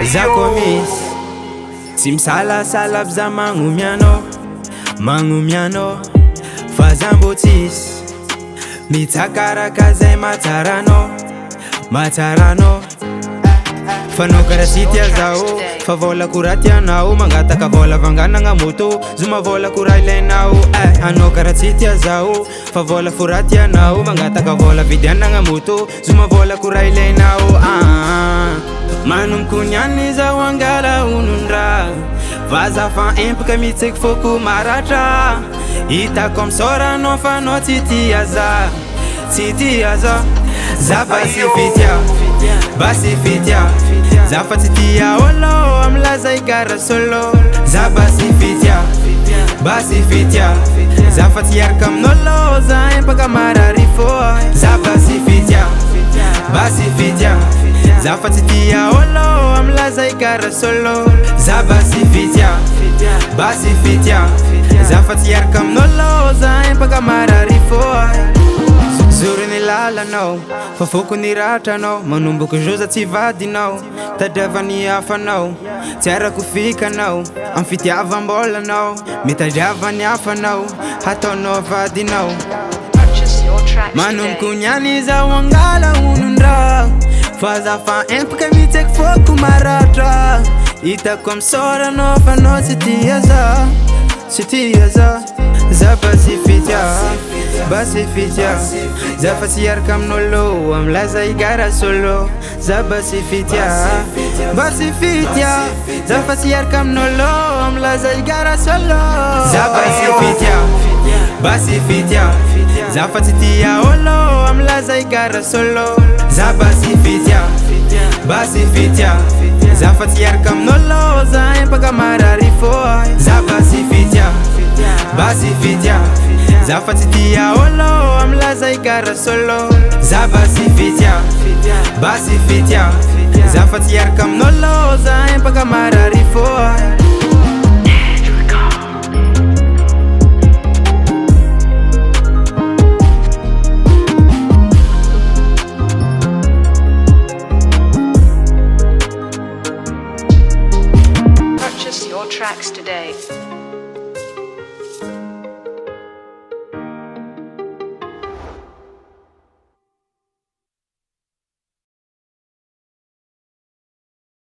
Za komis tsy misalasala aby za magnomianao fa za mbô tsisy mitsakaraka zay matsaranao fanao karaha sy tia zao fa vola koraha tianao mangataka vola vanganagna moto zoma vola koraha ilainao anao karaha tsy tia zao fa vola foraha tianao mangataka vola vidianagna moto zoma vola koraha ilainao manomboky niany zao angala onondraha vaza fa empaka mitseky foko maratra hitako am'soranao fa anao tsy tia za za basy fitia za fa tsy tia olo am'laza igara solo za basy fitia za fa tsy hiaraka amin'olo za empaka marary fô za basy fitia za fa tsy tia olo am'laza igara solo za basy fitia za fa tsy hiaraka amin'olo za empaka marary fô zoriny lalanao fa foko ny ratranao manomboky zoza tsy vadinao tadriavany hafanao tsy arako fikanao am fitiavam-bolanao mitadriavany hafanao hataonao vadinao manomboky niany zao angala onondraha fa za fa empaka mitseky foko maratra hitako am'soranao fa anao tsy tia za za basy fitia za fa tsy hiaraka amin'olo am'laza igara solo za basy fitia za fa tsy hiaraka amin'olo am'laza igara solo za basy fitia za fa tsy tia olo am'laza igara solo za basy fitia za fa tsy hiaraka amin'olo za empaka marary fô za basy fitia za fa tsy tia olo am'laza igara solo za basy fitia za fa tsy hiaraka amin'olo za empaka marary fô Purchase your tracks today.